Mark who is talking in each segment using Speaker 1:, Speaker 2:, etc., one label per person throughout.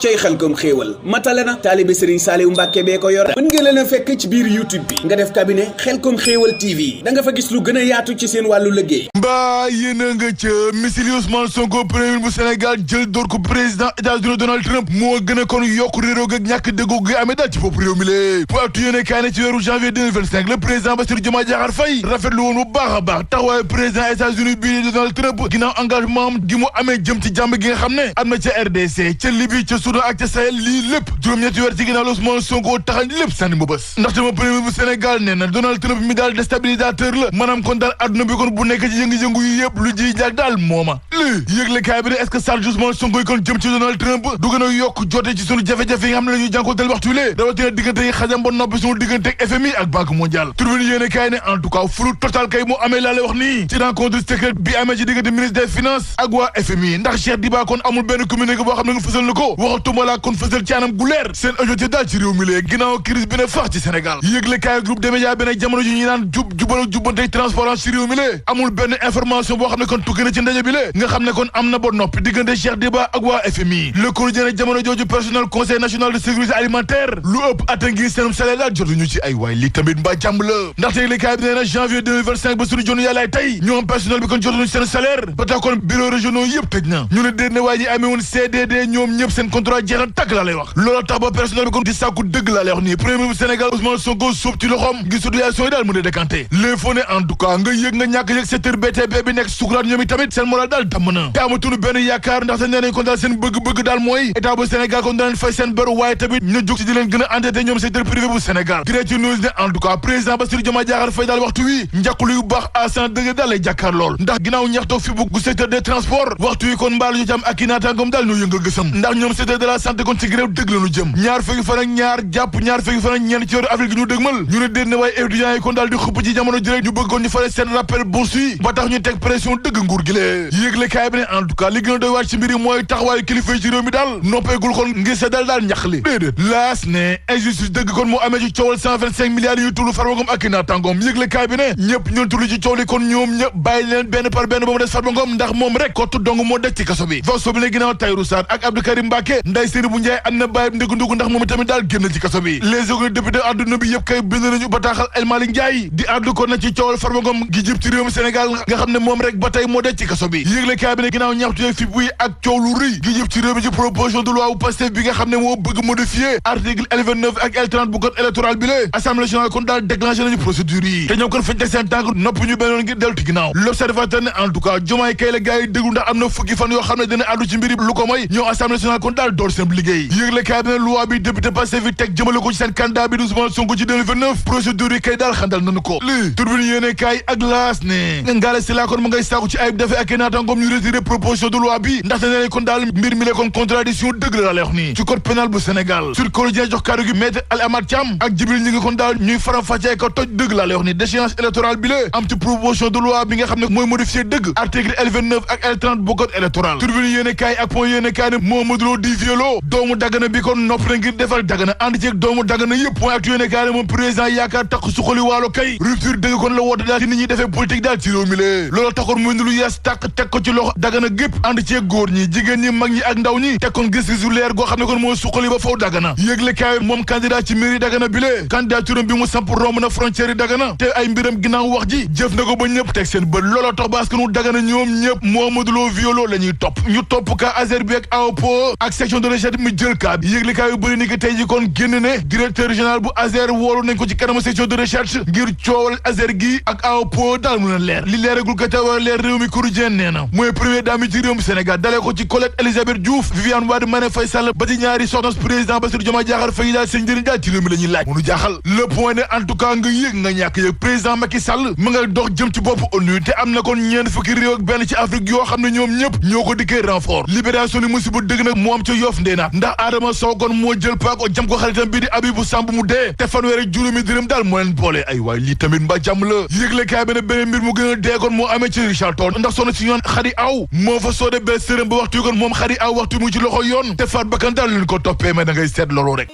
Speaker 1: cey Xelcom xéewal matale na taalibe Serigne Saliou Mbàkke bee ko yor mën ngeen leen a fekk ci biir YouTube bi nga def cabinet Xelcom xéewal TV da nga fa gis lu gën a yaatu ci seen wàllu liggéey
Speaker 2: mbaa yéen a nga ca misili Ousmane Sonko premier bu Sénégal jël door ko président États-Unis Donald Trump moo gën a kon yokk réeroog ak ñàkk déggoo gi amee daal ci bopp réew mi lée poatu yéene kaay ne ci weeru janvier 2025 le président Bassirou Diomaye Diakhar Faye rafetlu woon bu baax a baax taxawaayu président États-Unis bii di Donald Trump ginnaaw engagement gi mu amee jëm ci jàmm gi nga xam ne am na ca RDC ca Libye ca Soudan ak ca Sahel lii lépp juróom-ñetti weer ci ginnaaw Ousmane Sonko taxañ lépp sànni ba bës ndaxte ma premier bu Sénégal nee na Donald Trump mi daal déstabilisateur la maanaam kon daal adduna bi kon bu nekk ci yëngu-yëngu yi yëpp lu ji jaag daal mooma lii yëgle kaay bi ne est-ce que charge Ousmane Sonko yi kon jëm ci Donald Trump du gën a yokk jote ci sunu jafe-jafe yi nga xam ne la ñuy jànkoontel waxtu lee rawatina diggante yi xajam ba noppi sunu diggante ak FMI ak Banque mondiale Tribune yéene kaay ne en tout cas flou total kay moo amee laa lay wax nii ci rencontre secrète bi amee ci diggante ministre des finances ak waa FMI ndax Cheikh Diba kon amul benn communiqué boo xam ne nga fësal na ko waxatuma laa kon fësal ci anam gu leer seen autorité daal ci réew mi lee ginnaaw crise bi ne fax ci Sénégal yëgle kaay groupe des médias bi ne jamono ji ñu naan jubal ak jubbante transparence ci réew mi lee amul benn information boo xam ne kon tukki na ci ndaje bi lee nga xam ne kon am na ba noppi diggante Cheikh Diba ak waa FMI le Quotidien ne jamono jooju personnel conseil national de sécurité alimentaire lu ëpp atta ngi seenum salaire daal jotuñu ci ay waay li tamit mbaa jàmm la ndaxte yëgle kaay bi nee na janvier 2025 ba suñu jonu yàllaay tey ñoom personnel bi kon jotuñu seen salaire ba tax kon bureau régionaux yëpp tëj na ñu ne déet ne waa ji amee woon CDD ñoom ñëpp seen contrat jeex na tàkk laa lay wax loolu tax ba personnel bi kon di sàkku dëgg laa lay wax nii premier bu Sénégal Ousmane Sonko suub ci loxoom ngir situation yi daal mën a décanté l'info ne en tout cas nga yëg nga ñàkk yëg secteur BTP bi nekk sukuraat ñoom tamit seen moral daal damm na te amatunu benn yaakaar ndaxte nee nañ kon daal seen bëgg-bëgg daal mooy état bu Sénégal kon danañ fay seen bër waaye tamit ñu jóg ci di leen gën a endetté ñoom secteur privé bu Sénégal Direct News ne en tout cas président Bassirou Diomaye Diakhar Faye daal waxtu wi njàqulu yu baax à cent dëgg daal lay jàkkaar lool ndax ginnaaw ñaxtoog fi bu secteur des transports waxtu wi kon mbaalu ñu ci am ak i naataangoom daal ñoo yëngal gësam ndax ñoom secteur de la santé kon ci grève dëgg lañu jëm ñaar fekki fan ak ñaar jàpp ñaar fekki fan ak ñeent ci weeru avril gi ñu dëgmal ñu ne déet ne waaye étudiants yi kon daal di xupp ci jamono ji rek ñu bëgg kon ñu fare seen rappel bourse yi ba tax ñu teg pression dëgg nguur gi lee yéegle kaay bi ne en tout cas li gën a doy waar ci mbir yi mooy taxawaayu kilifa yi ci réew mi daal noppeegul kon ngir seddal daal ñax li déedéet laas ne injustice dëgg kon moo amee ci coowal 125 milliards yu tullu Farba Ngom ak i naataangoom yéegle kaay bi ne ñëpp ñun tullu ci coow li kon ñoom ñëpp bàyyi leen benn par benn ba mu des Farba Ngom ndax moom rek kottu dong moo des ci kaso bi vox bi ne ginnaaw Tahirou Sarr ak Abdou Karim Mbacké Ndeye Seynabou Ndiaye am na bàyyi ndëgg-ndëgg ndax moom tamit daal génn ci kaso bi les écoles député àdduna bi yëpp kay bind nañu bataaxal El Malick Ndiaye di àddu ko na ci coowal Farba Ngom gi jëp ci réewum Sénégal nga xam ne moom rek ba tey moo des ci kaso bi yéegle kaay bi ne ginnaaw ñaxtu yeeg fi buy ak coow lu rëy gi jëp ci réew mi ci proposition de loi bu Pastef bi nga xam ne moo bëgg modifier article L29 ak L30 bu code électoral bi lée assemblée nationale kon daal déclenché nañu procédure yi te ñoom kon fañ teg seen tànk nopp ñu bennoon ngir deltu ginnaaw l'observateur ne en tout cas Diomaye kay la gars yi déglu ndax am na fukki fan yoo xam ne dina àddu ci mbiri lu ko mooy ñoo assemblée nationale kon daal door seen liggéey yéegle kaay bi ne loi bi député Pastef yi teg jëmale ko ci seen candidat bi Ousmane Sonko ci 2029 procédure yi kay daal xandal nañu ko lii Tribune yéene kaay ak laas ne ngaale si laa kon ma ngay saaku ci ayib dafe ak naataangoom ñu retiré proposition de loi bi ndaxte nee nañ kon daal mbir mi la kon contradiction dëgg la lay wax nii ci code pénal bu Sénégal sur Quotidien jox kaddu gi maître Al Amad Thiam ak Jibril ñi ngi kon daal ñuy faram-fàccee ko toj dëgg la lay wax nii déchéance électorale bi la am ci proposition de loi bi nga xam ne mooy modifié dëgg article L29 ak L30 bu code électoral Tribune yéene kaay ak point yéene kaay ne Mamadou Lo di violo doomu Dagana bi kon nopp na ngir defal Dagana ànd ceeg doomu Dagana yëpp point ak yéene kaay ne moom président yaakaar takk suqali waalo kay rupture dëgg kon la woote daal ci nit ñi defee politique daal ci réew mi la loolu taxoon muy lu yees tàkk teg ko ci loxo Dagana gépp ànd ceeg góor ñi jigéen ñi mag ñi ak ndaw ñi teg kon gis-gisu leer goo xam ne kon moo suqali ba faw Dagana yëgle kaay moom candidat ci mairie Dagana bi lee candidature bi mu samp romb na frontière yi Dagana te ay mbiram ginnaaw wax ji jëf na ko ba ñëpp teg seen bët looloo tax ba askanu Dagana ñoom ñëpp Mamadou Lo violo la ñuy topp ñu topp ka Azer bi ak AOPO ak section de recherche mi jël kaa bi yëgle kaay yu bëri ni ki tey ji kon génn ne directeur général bu Azer woolu nañ ko ci kanamu section de recherche ngir coowal Azer gi ak AOPO daal mu leen leer li leeragul ko te war a leer réew mi Quotidien nee na mooy premier dame ci réew mi Sénégal dalee ko ci Colette Elisabeth Diouf Viviane Wade Mané Faye Sall ba ci ñaari soxna président Bassirou Diomaye Diakhar Faye daal seen njëriñ daal ci réew mi la ñuy laaj mënu jaaxal le point ne en tout cas nga yëg nga ñàkk yëg président Macky Sall mu ngay dox jëm ci bopp ONU te am na kon ñeent fukki réew ak benn ci Afrique yoo xam ne ñoom ñëpp ñoo ko dikkee renfort libération ni musiba dëgg nag moo am ca Yoff ndeenaat ndax Adama Sow kon moo jël paako jam ko xaritam bii di Abibou Samb mu dee te fanweer ak juróomi dërëm daal moo leen boole ay waay lii tamit mbaa jàmm la yëgle kaay bi ne beneen mbir mu gën a dee kon moo amee ci Richard Toll ndax soxna si ñoon Khady Aw moo fa soode bee sërëm ba waxtu kon moom Khady Aw waxtu mu ci loxo yoon te faat bakkan daal leen ko toppee mais da ngay seet loolu rek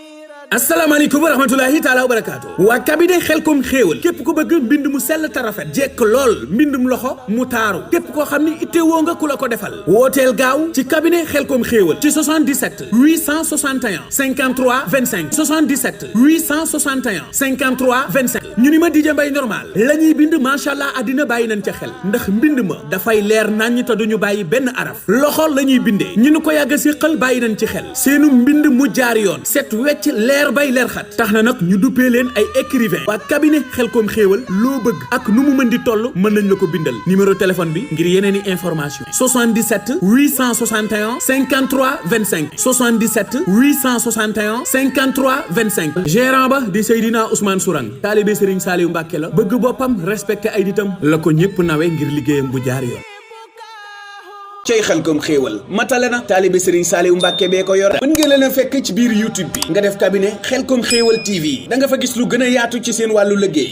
Speaker 1: asalaamaaleykum wa rahmatulahi taala wa barakaatu waa cabinet xelkom xéewal képp ku bëgg mbind mu sell te rafet jekk lool mbindum loxo mu taaru képp koo xam ni ittewoo nga ku la ko defal wooteel gaaw ci cabinet xelkom xéewal ci 77 861 53 25 77 861 53 25 ñu ni ma DJ Mbaye normal la ñuy bind macha allah àddina bàyyi nañ ca xel ndax mbind ma dafay leer naññ te duñu bàyyi benn araf loxo la ñuy bindee ñu ni ko yàgg si xel bàyyi nañ ci xel seenu mbind mu jaar yoon set wecc leer bay leer xat tax na nag ñu duppee leen ay écrivain waa cabinet xelkom xéewal loo bëgg ak nu mu mën di toll mën nañ la ko bindal numéro téléphone bi ngir yeneeni information 77 861 53 25 77 861 53 25 gérant ba di Seydina Ousmane Sourang taalibe Serigne Saliou Mbacke la bëgg boppam respecté ay nitam la ko ñëpp nawe ngir liggéeyam bu jaar yoon cey xelkom xéewal matale na taalibe Serigne Saliou Mbacke bee ko yor mën ngeen leen a fekk ci biir YouTube bi nga def cabinet xelkom xéewal TV da nga fa gis lu gën a yaatu ci seen wàllu liggéey